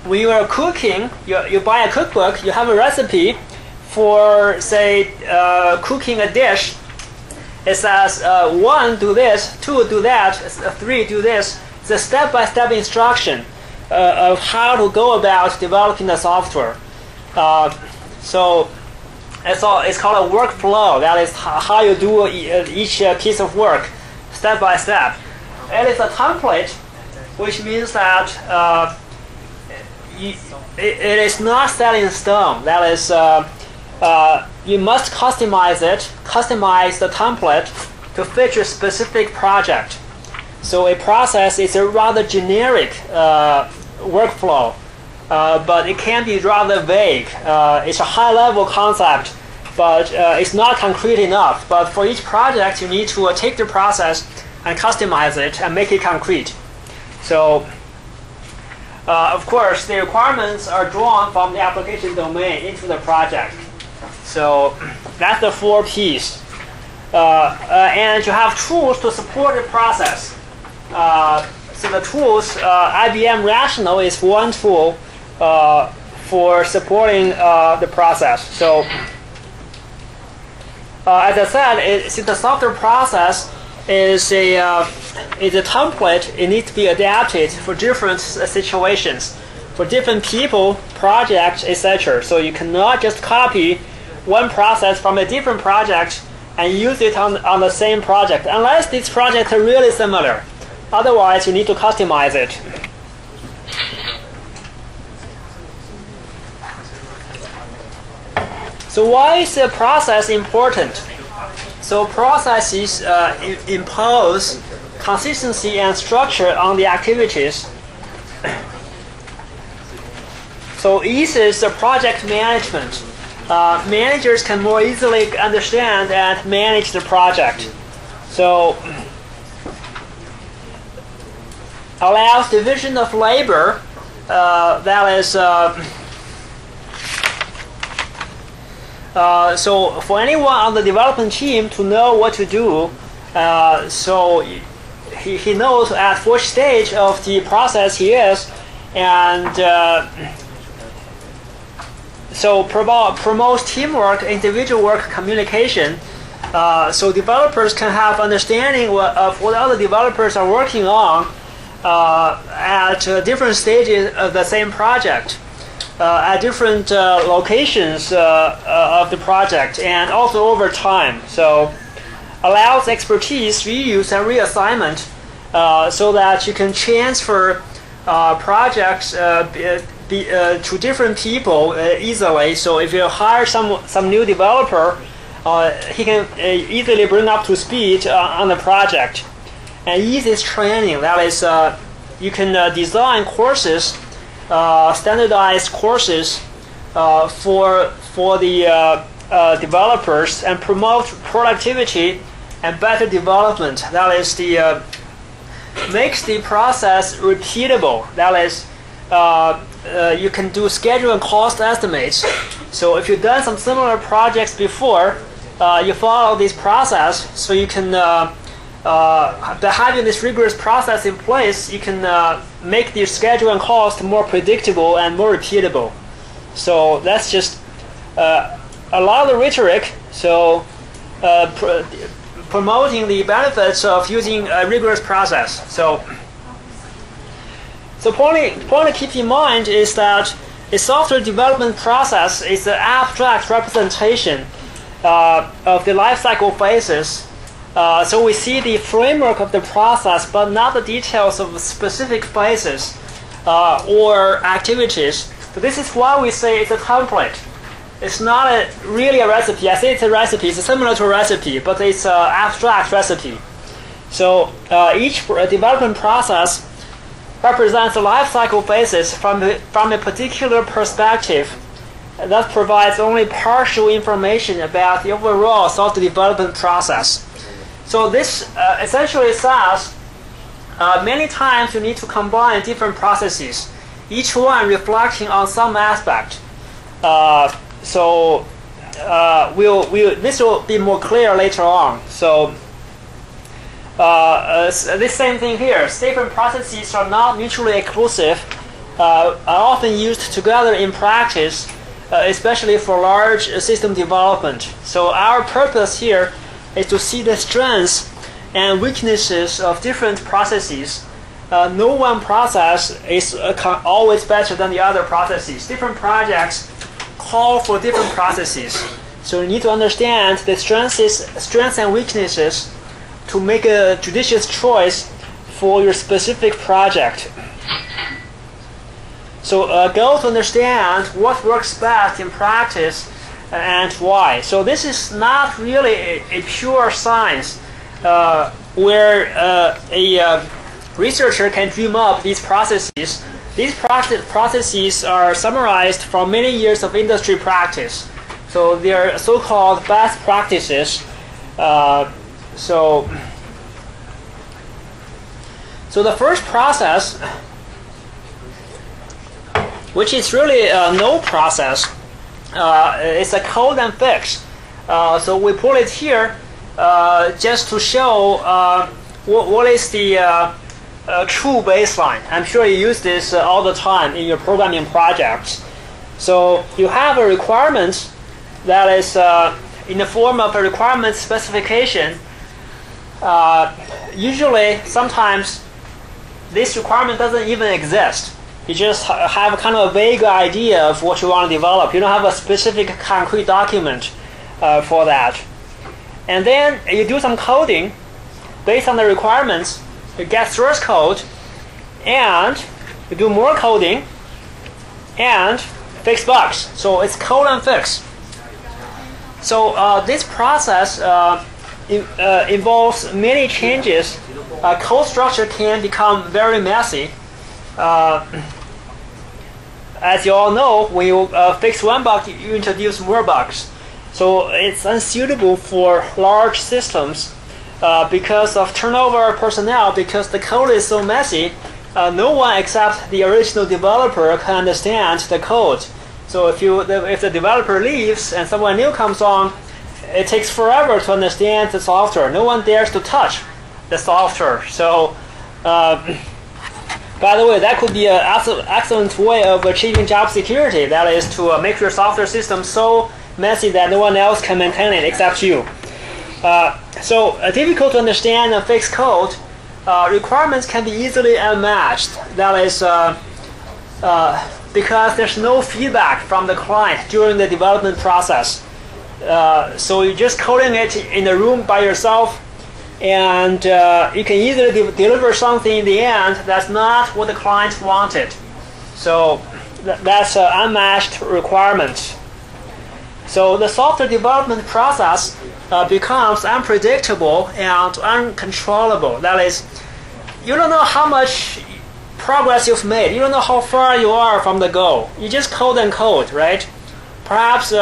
When you are cooking, you buy a cookbook, you have a recipe for, say, cooking a dish. It says 1, do this, 2, do that, 3, do this. It's a step-by-step instruction of how to go about developing the software. So it's called a workflow. That is how you do each piece of work, step by step. It is a template, which means that it is not set in stone. That is, you must customize it, customize the template to fit your specific project. So a process is a rather generic workflow. But it can be rather vague. It's a high-level concept, but it's not concrete enough. But for each project, you need to take the process and customize it and make it concrete. So, of course, the requirements are drawn from the application domain into the project. So that's the 4 P's. And you have tools to support the process. So the tools, IBM Rational is one tool for supporting the process. So, as I said, since the software process is a template, it needs to be adapted for different situations, for different people, projects, etc. So you cannot just copy one process from a different project and use it on the same project, unless these projects are really similar. Otherwise, you need to customize it. So why is the process important? So processes impose consistency and structure on the activities. So eases the project management. managers can more easily understand and manage the project. So allows division of labor, that is so for anyone on the development team to know what to do, so he knows at which stage of the process he is, and so promotes teamwork, individual work, communication. So developers can have understanding of what other developers are working on at different stages of the same project, at different locations of the project, and also over time. So allows expertise, reuse, and reassignment, so that you can transfer projects to different people easily. So if you hire some new developer, he can easily bring up to speed on the project. And easy training, that is, you can design courses, standardized courses for the developers, and promote productivity and better development. That is, the makes the process repeatable. That is, you can do schedule and cost estimates. So if you've done some similar projects before, you follow this process, so you can by having this rigorous process in place, you can make the schedule and cost more predictable and more repeatable. So that's just a lot of the rhetoric. So promoting the benefits of using a rigorous process. So point to keep in mind is that a software development process is an abstract representation of the lifecycle phases. So we see the framework of the process, but not the details of specific phases or activities. So this is why we say it's a template. It's not really a recipe. I say it's a recipe. It's similar to a recipe, but it's an abstract recipe. So each development process represents the lifecycle phases from a particular perspective. That provides only partial information about the overall software development process. So this essentially says many times you need to combine different processes, each one reflecting on some aspect. So this will be more clear later on. So this same thing here. Different processes are not mutually exclusive, are often used together in practice, especially for large system development. So our purpose here is to see the strengths and weaknesses of different processes. No one process is always better than the other processes. Different projects call for different processes. So you need to understand the strengths and weaknesses to make a judicious choice for your specific project. So go to understand what works best in practice and why. So this is not really a pure science where a researcher can dream up these processes. These processes are summarized from many years of industry practice. So they are so-called best practices. So the first process, which is really no process, it's a code and fix. So we put it here just to show what is the true baseline. I'm sure you use this all the time in your programming projects. So you have a requirement that is in the form of a requirement specification. Usually, sometimes this requirement doesn't even exist. You just have kind of a vague idea of what you want to develop. You don't have a specific concrete document for that. And then you do some coding based on the requirements. You get source code, and you do more coding, and fix bugs. So it's code and fix. So this process involves many changes. as you all know, when you fix one bug, you introduce more bugs. So it's unsuitable for large systems because of turnover of personnel, because the code is so messy. No one except the original developer can understand the code. So if the developer leaves and someone new comes on, it takes forever to understand the software. No one dares to touch the software. So, by the way, that could be an excellent way of achieving job security. That is to make your software system so messy that no one else can maintain it except you. So difficult to understand and fix code. Requirements can be easily unmatched. That is because there's no feedback from the client during the development process. So you're just coding it in a room by yourself, and you can easily deliver something in the end that's not what the client wanted. So that's an unmatched requirement. So the software development process becomes unpredictable and uncontrollable. That is, you don't know how much progress you've made. You don't know how far you are from the goal. You just code and code, right? Perhaps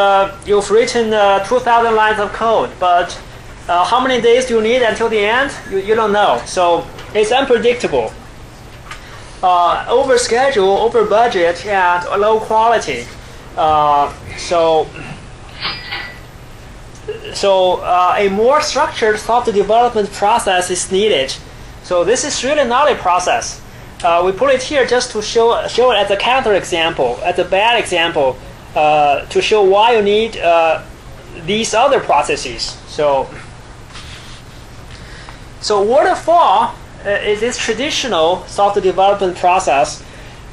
you've written 2,000 lines of code, but how many days do you need until the end? You don't know. So it's unpredictable. Over schedule, over budget, and low quality. So a more structured software development process is needed. So this is really not a process. We put it here just to show it as a counter example, as a bad example, to show why you need these other processes. So waterfall is this traditional software development process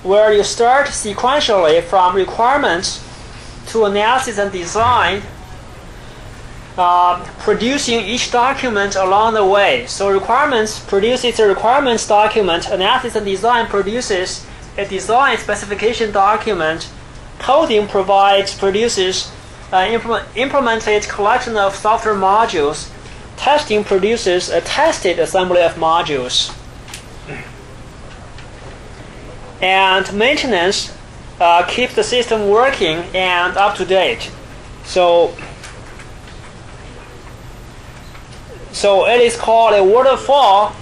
where you start sequentially from requirements to analysis and design, producing each document along the way. So requirements produces a requirements document, analysis and design produces a design specification document, coding produces implemented collection of software modules, testing produces a tested assembly of modules, and maintenance keeps the system working and up to date. So it is called a waterfall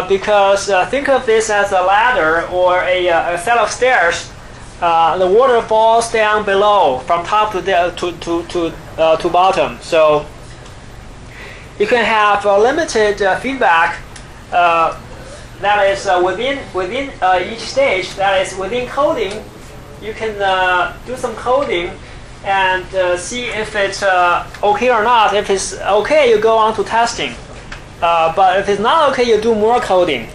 because think of this as a ladder or a set of stairs. The water falls down below from top to bottom. So you can have limited feedback that is within each stage. That is within coding. You can do some coding and see if it's okay or not. If it's okay, you go on to testing. But if it's not okay, you do more coding.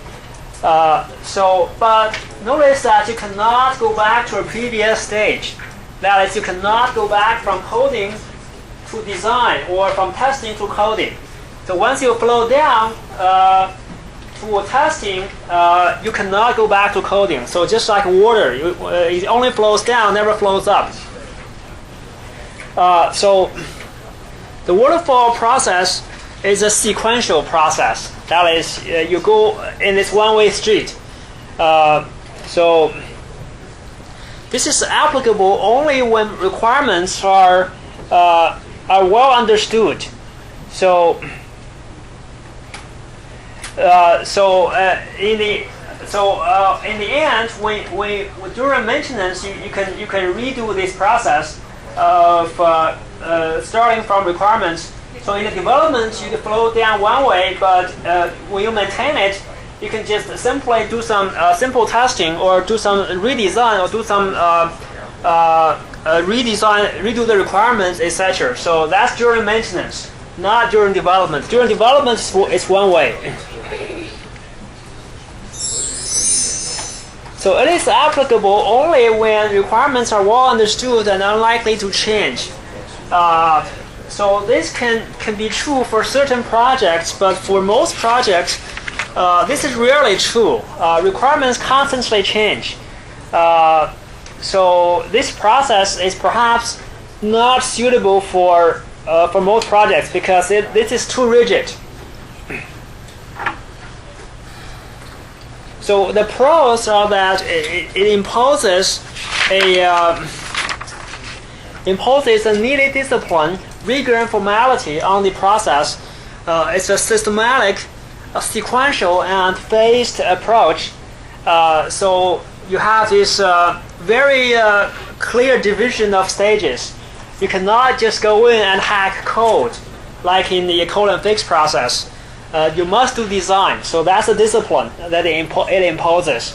But notice that you cannot go back to a previous stage. That is, you cannot go back from coding to design or from testing to coding. So once you flow down to testing, you cannot go back to coding. So just like water, it only flows down, never flows up. So the waterfall process is a sequential process. That is, you go in this one-way street. So this is applicable only when requirements are well understood. So in the end, when during maintenance, you can redo this process of starting from requirements. So in the development, you flow down one way, but when you maintain it, you can just simply do some simple testing, or do some redesign, or do some redo the requirements, etc. So that's during maintenance, not during development. During development, it's one way. So it is applicable only when requirements are well understood and unlikely to change. So this can be true for certain projects, but for most projects, this is rarely true. Requirements constantly change. So this process is perhaps not suitable for most projects because this is too rigid. So the pros are that it imposes imposes a needed discipline, rigor, and formality on the process. It's a systematic, sequential, and phased approach. So you have this very clear division of stages. You cannot just go in and hack code like in the code and fix process. You must do design. So that's a discipline that it imposes.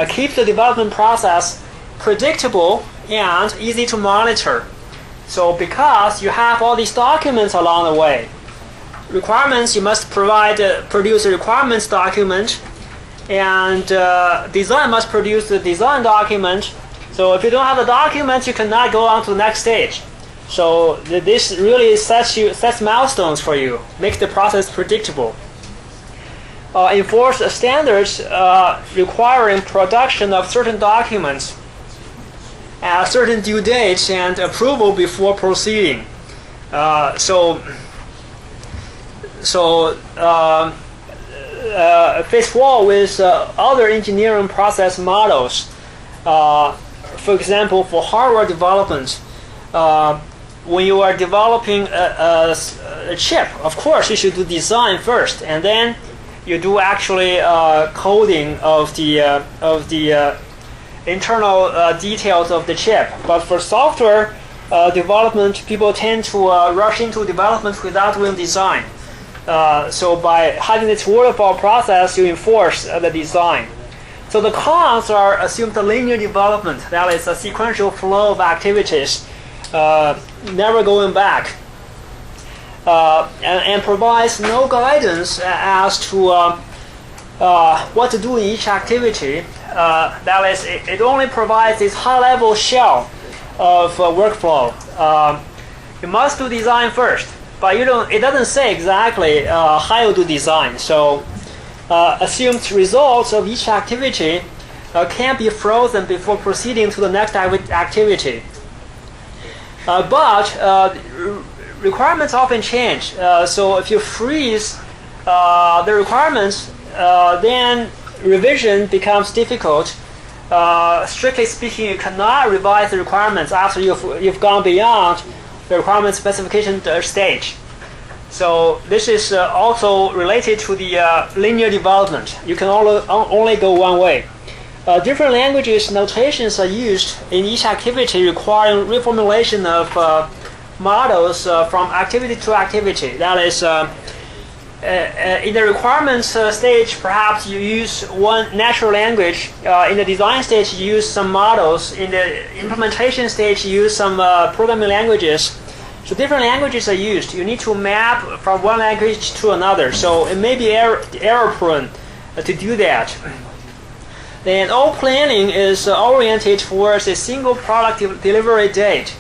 Keep the development process predictable and easy to monitor. So because you have all these documents along the way, requirements, you must produce a requirements document, and design must produce the design document. So if you don't have the document, you cannot go on to the next stage. So this really sets milestones for you, makes the process predictable. Enforce standards requiring production of certain documents at certain due dates and approval before proceeding. Fits well with other engineering process models. For example, for hardware development, when you are developing a chip, of course you should do design first, and then you do actually coding of the internal details of the chip. But for software development, people tend to rush into development without doing design. So by having this waterfall process, you enforce the design. So the cons are assumed linear development, that is a sequential flow of activities, never going back, and provides no guidance as to what to do in each activity. That is, it only provides this high-level shell of workflow. You must do design first, but it doesn't say exactly how you do design. So assumed results of each activity can be frozen before proceeding to the next activity. But requirements often change. So if you freeze the requirements, then revision becomes difficult. Strictly speaking, you cannot revise the requirements after you've gone beyond the requirement specification stage. So this is also related to the linear development. You can only go one way. Different languages, notations are used in each activity, requiring reformulation of models from activity to activity. That is, in the requirements stage, perhaps you use one natural language. In the design stage, you use some models. In the implementation stage, you use some programming languages. So different languages are used. You need to map from one language to another. So it may be error-prone to do that. Then all planning is oriented towards a single product delivery date.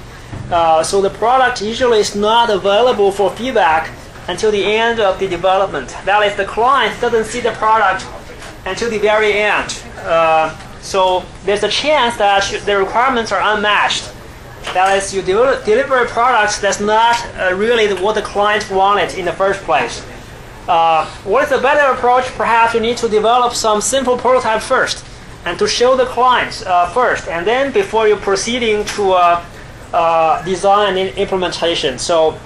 So the product usually is not available for feedback until the end of the development. That is, the client doesn't see the product until the very end. So there's a chance that the requirements are unmatched. That is, you deliver a product that's not really what the client wanted in the first place. What is a better approach? Perhaps you need to develop some simple prototype first and to show the clients first, and then before you're proceeding to design and implementation. So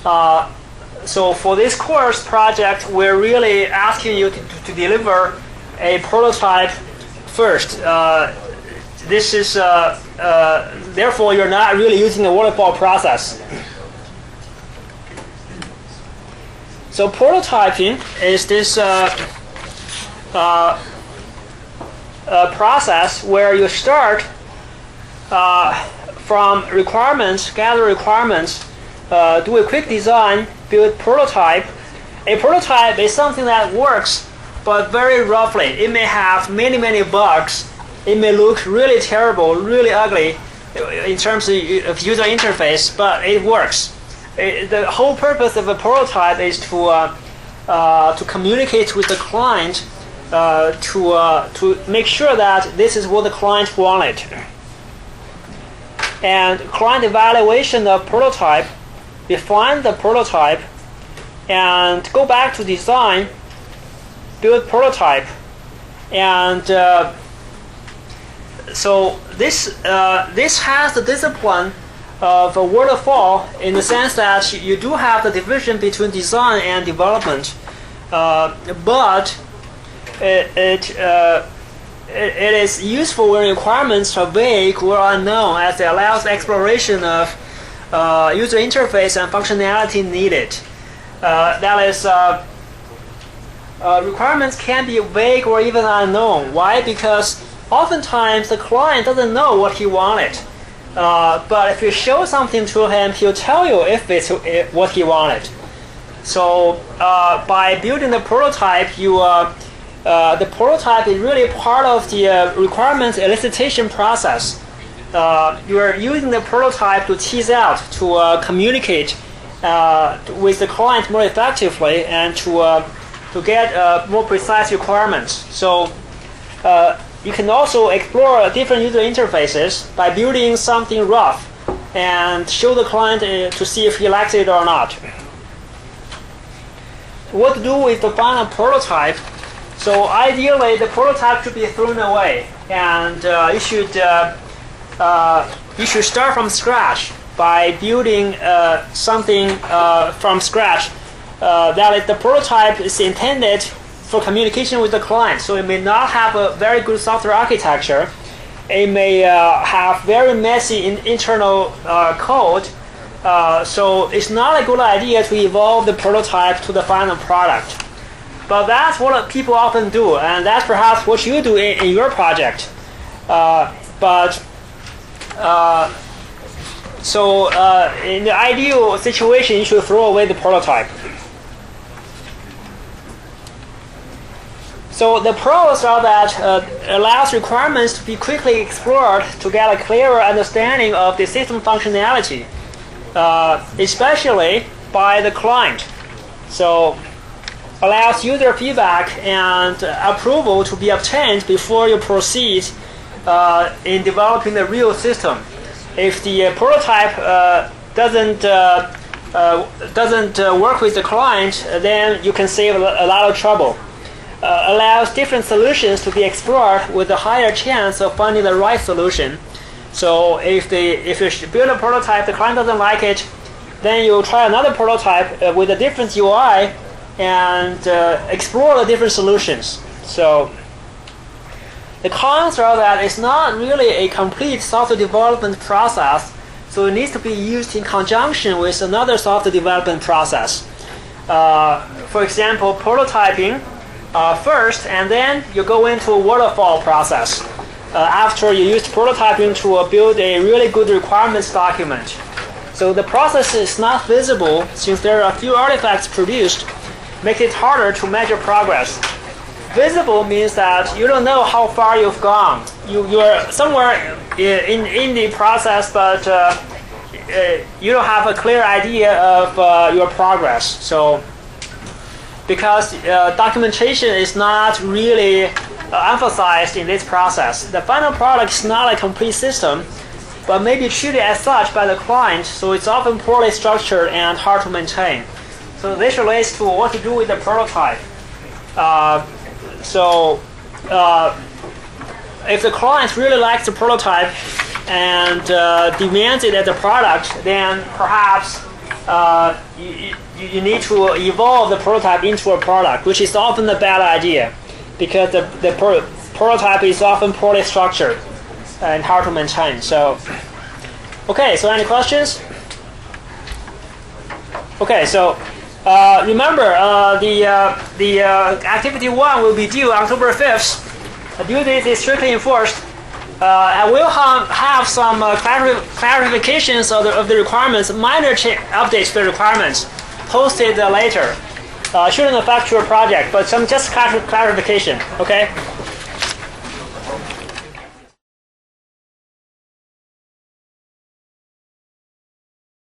for this course project, we're really asking you to deliver a prototype first. This is therefore you're not really using the waterfall process. So prototyping is this process where you start from requirements, gather requirements, do a quick design, build prototype. A prototype is something that works, but very roughly. It may have many bugs. It may look really terrible, really ugly in terms of user interface, but it works. The whole purpose of a prototype is to communicate with the client, to make sure that this is what the client wanted. And client evaluation of prototype, define the prototype, and go back to design, build prototype, and so this has the discipline of a waterfall in the sense that you do have the division between design and development, but it is useful when requirements are vague or unknown, as it allows exploration of user interface and functionality needed. That is, requirements can be vague or even unknown. Why? Because oftentimes the client doesn't know what he wanted. But if you show something to him, he'll tell you if it's what he wanted. So by building the prototype, the prototype is really part of the requirements elicitation process. You are using the prototype to tease out, to communicate with the client more effectively, and to get more precise requirements. So you can also explore different user interfaces by building something rough and show the client to see if he likes it or not. What to do with the final prototype? So ideally, the prototype should be thrown away, and you should start from scratch by building something from scratch. That is, the prototype is intended for communication with the client, so it may not have a very good software architecture. It may have very messy internal code. So it's not a good idea to evolve the prototype to the final product. But that's what people often do, and that's perhaps what you do in your project. In the ideal situation, you should throw away the prototype. So the pros are that it allows requirements to be quickly explored to get a clearer understanding of the system functionality, especially by the client. So allows user feedback and approval to be obtained before you proceed in developing the real system. If the prototype doesn't work with the client, then you can save a lot of trouble. Allows different solutions to be explored with a higher chance of finding the right solution. So if you build a prototype, the client doesn't like it, then you try another prototype with a different UI and explore the different solutions. So the cons are that it's not really a complete software development process, so it needs to be used in conjunction with another software development process. For example, prototyping first, and then you go into a waterfall process after you use prototyping to build a really good requirements document. So the process is not visible since there are a few artifacts produced, makes it harder to measure progress. Visible means that you don't know how far you've gone. You are somewhere in the process, but you don't have a clear idea of your progress. So because documentation is not really emphasized in this process, the final product is not a complete system, but may be treated as such by the client, so it's often poorly structured and hard to maintain. So this relates to what to do with the prototype. If the client really likes the prototype and demands it as a product, then perhaps you need to evolve the prototype into a product, which is often a bad idea because the prototype is often poorly structured and hard to maintain. So, okay, so any questions? Okay, so remember the activity 1 will be due October 5th. The due date is strictly enforced. I will have some clarifications of the requirements, minor updates to the requirements posted later. Shouldn't affect your project, but some just clarification. Okay.